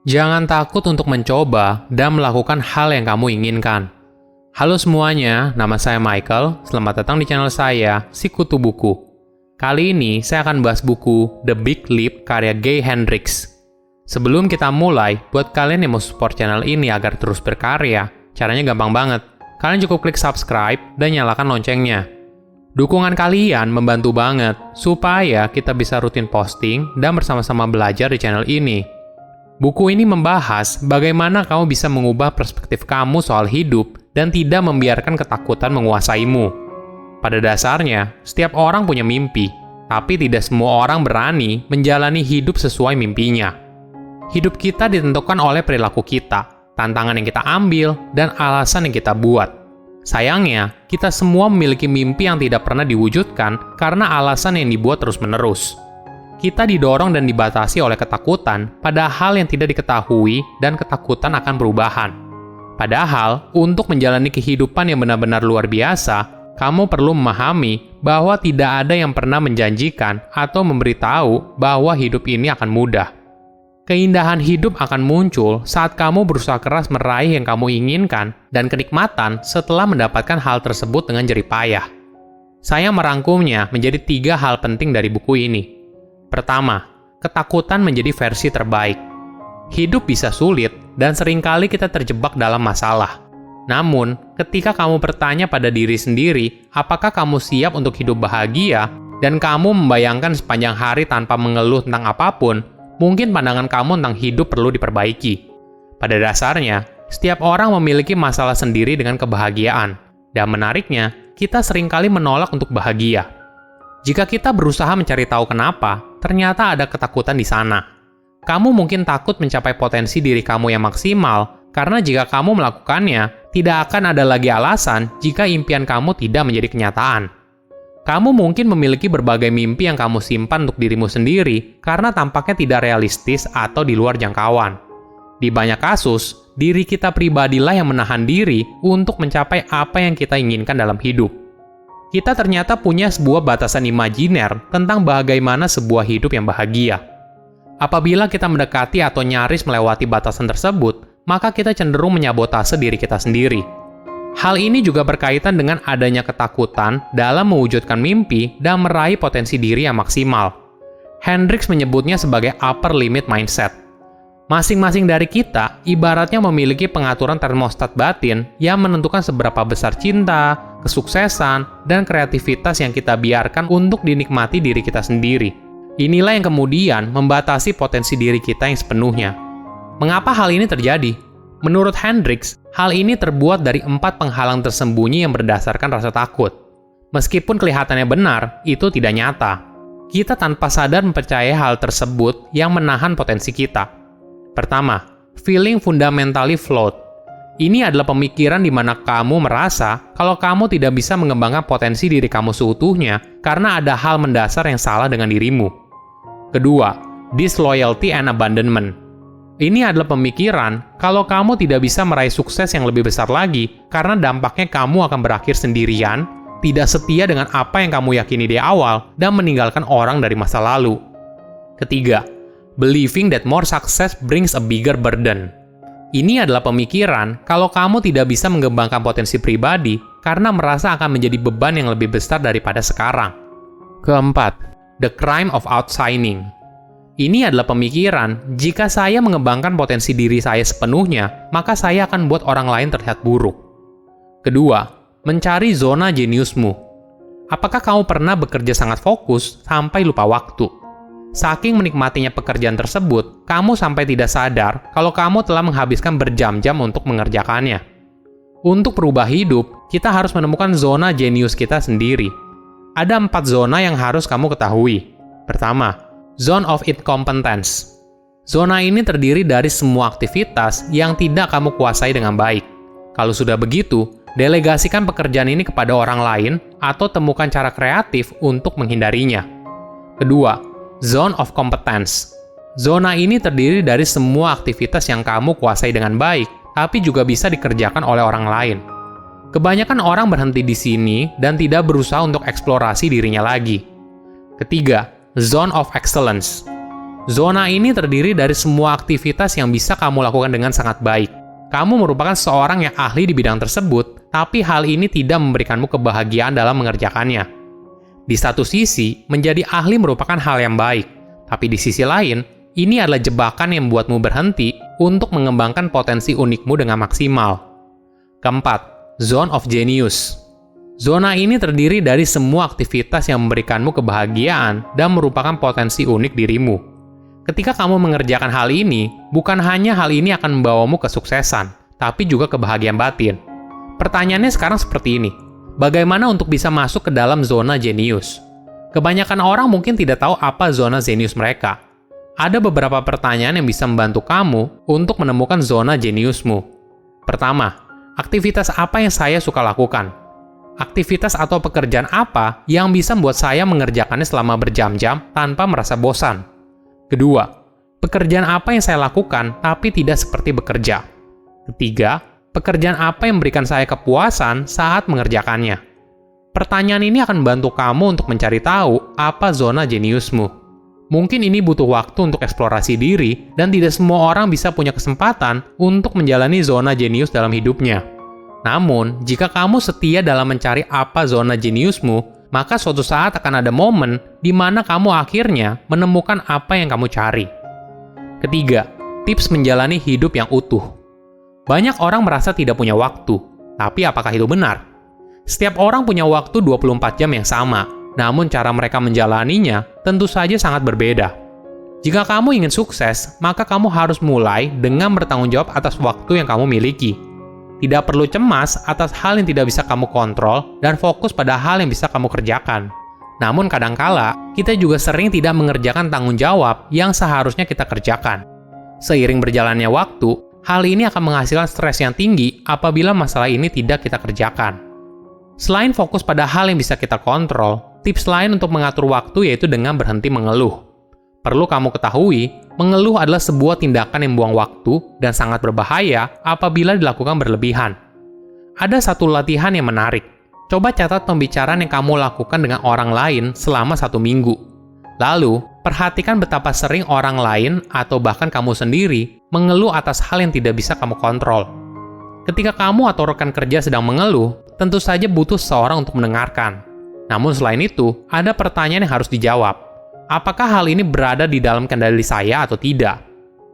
Jangan takut untuk mencoba dan melakukan hal yang kamu inginkan. Halo semuanya, nama saya Michael. Selamat datang di channel saya, Sikutu Buku. Kali ini saya akan bahas buku The Big Leap karya Gay Hendricks. Sebelum kita mulai, buat kalian yang mau support channel ini agar terus berkarya, caranya gampang banget. Kalian cukup klik subscribe dan nyalakan loncengnya. Dukungan kalian membantu banget supaya kita bisa rutin posting dan bersama-sama belajar di channel ini. Buku ini membahas bagaimana kamu bisa mengubah perspektif kamu soal hidup dan tidak membiarkan ketakutan menguasaimu. Pada dasarnya, setiap orang punya mimpi, tapi tidak semua orang berani menjalani hidup sesuai mimpinya. Hidup kita ditentukan oleh perilaku kita, tantangan yang kita ambil, dan alasan yang kita buat. Sayangnya, kita semua memiliki mimpi yang tidak pernah diwujudkan karena alasan yang dibuat terus-menerus. Kita didorong dan dibatasi oleh ketakutan pada hal yang tidak diketahui dan ketakutan akan perubahan. Padahal, untuk menjalani kehidupan yang benar-benar luar biasa, kamu perlu memahami bahwa tidak ada yang pernah menjanjikan atau memberitahu bahwa hidup ini akan mudah. Keindahan hidup akan muncul saat kamu berusaha keras meraih yang kamu inginkan dan kenikmatan setelah mendapatkan hal tersebut dengan jerih payah. Saya merangkumnya menjadi 3 hal penting dari buku ini. Pertama, ketakutan menjadi versi terbaik. Hidup bisa sulit dan seringkali kita terjebak dalam masalah. Namun, ketika kamu bertanya pada diri sendiri, apakah kamu siap untuk hidup bahagia, dan kamu membayangkan sepanjang hari tanpa mengeluh tentang apapun, mungkin pandangan kamu tentang hidup perlu diperbaiki. Pada dasarnya, setiap orang memiliki masalah sendiri dengan kebahagiaan, dan menariknya, kita seringkali menolak untuk bahagia. Jika kita berusaha mencari tahu kenapa, ternyata ada ketakutan di sana. Kamu mungkin takut mencapai potensi diri kamu yang maksimal, karena jika kamu melakukannya, tidak akan ada lagi alasan jika impian kamu tidak menjadi kenyataan. Kamu mungkin memiliki berbagai mimpi yang kamu simpan untuk dirimu sendiri, karena tampaknya tidak realistis atau di luar jangkauan. Di banyak kasus, diri kita pribadilah yang menahan diri untuk mencapai apa yang kita inginkan dalam hidup. Kita ternyata punya sebuah batasan imajiner tentang bagaimana sebuah hidup yang bahagia. Apabila kita mendekati atau nyaris melewati batasan tersebut, maka kita cenderung menyabotase diri kita sendiri. Hal ini juga berkaitan dengan adanya ketakutan dalam mewujudkan mimpi dan meraih potensi diri yang maksimal. Hendricks menyebutnya sebagai upper limit mindset. Masing-masing dari kita ibaratnya memiliki pengaturan termostat batin yang menentukan seberapa besar cinta, kesuksesan, dan kreativitas yang kita biarkan untuk dinikmati diri kita sendiri. Inilah yang kemudian membatasi potensi diri kita yang sepenuhnya. Mengapa hal ini terjadi? Menurut Hendricks, hal ini terbuat dari 4 penghalang tersembunyi yang berdasarkan rasa takut. Meskipun kelihatannya benar, itu tidak nyata. Kita tanpa sadar mempercayai hal tersebut yang menahan potensi kita. Pertama, feeling fundamentally flawed. Ini adalah pemikiran di mana kamu merasa kalau kamu tidak bisa mengembangkan potensi diri kamu seutuhnya karena ada hal mendasar yang salah dengan dirimu. Kedua, disloyalty and abandonment. Ini adalah pemikiran kalau kamu tidak bisa meraih sukses yang lebih besar lagi karena dampaknya kamu akan berakhir sendirian, tidak setia dengan apa yang kamu yakini di awal, dan meninggalkan orang dari masa lalu. Ketiga, believing that more success brings a bigger burden. Ini adalah pemikiran kalau kamu tidak bisa mengembangkan potensi pribadi karena merasa akan menjadi beban yang lebih besar daripada sekarang. Keempat, the crime of outshining. Ini adalah pemikiran, jika saya mengembangkan potensi diri saya sepenuhnya, maka saya akan buat orang lain terlihat buruk. Kedua, mencari zona jeniusmu. Apakah kamu pernah bekerja sangat fokus sampai lupa waktu? Saking menikmatinya pekerjaan tersebut, kamu sampai tidak sadar kalau kamu telah menghabiskan berjam-jam untuk mengerjakannya. Untuk berubah hidup, kita harus menemukan zona jenius kita sendiri. Ada 4 zona yang harus kamu ketahui. Pertama, zone of incompetence. Zona ini terdiri dari semua aktivitas yang tidak kamu kuasai dengan baik. Kalau sudah begitu, delegasikan pekerjaan ini kepada orang lain atau temukan cara kreatif untuk menghindarinya. Kedua, zone of competence. Zona ini terdiri dari semua aktivitas yang kamu kuasai dengan baik, tapi juga bisa dikerjakan oleh orang lain. Kebanyakan orang berhenti di sini dan tidak berusaha untuk eksplorasi dirinya lagi. Ketiga, zone of excellence. Zona ini terdiri dari semua aktivitas yang bisa kamu lakukan dengan sangat baik. Kamu merupakan seorang yang ahli di bidang tersebut, tapi hal ini tidak memberikanmu kebahagiaan dalam mengerjakannya. Di satu sisi, menjadi ahli merupakan hal yang baik, tapi di sisi lain, ini adalah jebakan yang membuatmu berhenti untuk mengembangkan potensi unikmu dengan maksimal. Keempat, Zone of Genius. Zona ini terdiri dari semua aktivitas yang memberikanmu kebahagiaan dan merupakan potensi unik dirimu. Ketika kamu mengerjakan hal ini, bukan hanya hal ini akan membawamu kesuksesan, tapi juga kebahagiaan batin. Pertanyaannya sekarang seperti ini, bagaimana untuk bisa masuk ke dalam zona jenius? Kebanyakan orang mungkin tidak tahu apa zona jenius mereka. Ada beberapa pertanyaan yang bisa membantu kamu untuk menemukan zona jeniusmu. Pertama, aktivitas apa yang saya suka lakukan? Aktivitas atau pekerjaan apa yang bisa membuat saya mengerjakannya selama berjam-jam tanpa merasa bosan? Kedua, pekerjaan apa yang saya lakukan tapi tidak seperti bekerja? Ketiga, pekerjaan apa yang memberikan saya kepuasan saat mengerjakannya? Pertanyaan ini akan membantu kamu untuk mencari tahu apa zona jeniusmu. Mungkin ini butuh waktu untuk eksplorasi diri dan tidak semua orang bisa punya kesempatan untuk menjalani zona jenius dalam hidupnya. Namun, jika kamu setia dalam mencari apa zona jeniusmu, maka suatu saat akan ada momen di mana kamu akhirnya menemukan apa yang kamu cari. Ketiga, tips menjalani hidup yang utuh. Banyak orang merasa tidak punya waktu, tapi apakah itu benar? Setiap orang punya waktu 24 jam yang sama, namun cara mereka menjalaninya tentu saja sangat berbeda. Jika kamu ingin sukses, maka kamu harus mulai dengan bertanggung jawab atas waktu yang kamu miliki. Tidak perlu cemas atas hal yang tidak bisa kamu kontrol dan fokus pada hal yang bisa kamu kerjakan. Namun kadangkala, kita juga sering tidak mengerjakan tanggung jawab yang seharusnya kita kerjakan. Seiring berjalannya waktu, hal ini akan menghasilkan stres yang tinggi apabila masalah ini tidak kita kerjakan. Selain fokus pada hal yang bisa kita kontrol, tips lain untuk mengatur waktu yaitu dengan berhenti mengeluh. Perlu kamu ketahui, mengeluh adalah sebuah tindakan yang buang waktu dan sangat berbahaya apabila dilakukan berlebihan. Ada satu latihan yang menarik. Coba catat pembicaraan yang kamu lakukan dengan orang lain selama 1 minggu. Lalu, perhatikan betapa sering orang lain atau bahkan kamu sendiri mengeluh atas hal yang tidak bisa kamu kontrol. Ketika kamu atau rekan kerja sedang mengeluh, tentu saja butuh seseorang untuk mendengarkan. Namun selain itu, ada pertanyaan yang harus dijawab. Apakah hal ini berada di dalam kendali saya atau tidak?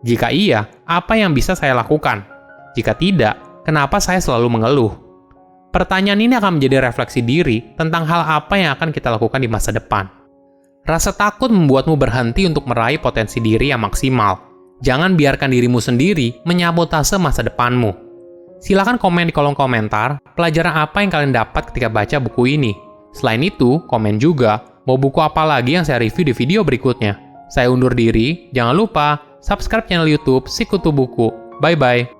Jika iya, apa yang bisa saya lakukan? Jika tidak, kenapa saya selalu mengeluh? Pertanyaan ini akan menjadi refleksi diri tentang hal apa yang akan kita lakukan di masa depan. Rasa takut membuatmu berhenti untuk meraih potensi diri yang maksimal. Jangan biarkan dirimu sendiri menyabotase masa depanmu. Silakan komen di kolom komentar pelajaran apa yang kalian dapat ketika baca buku ini. Selain itu, komen juga mau buku apa lagi yang saya review di video berikutnya. Saya undur diri, jangan lupa subscribe channel YouTube Sikutu Buku. Bye-bye.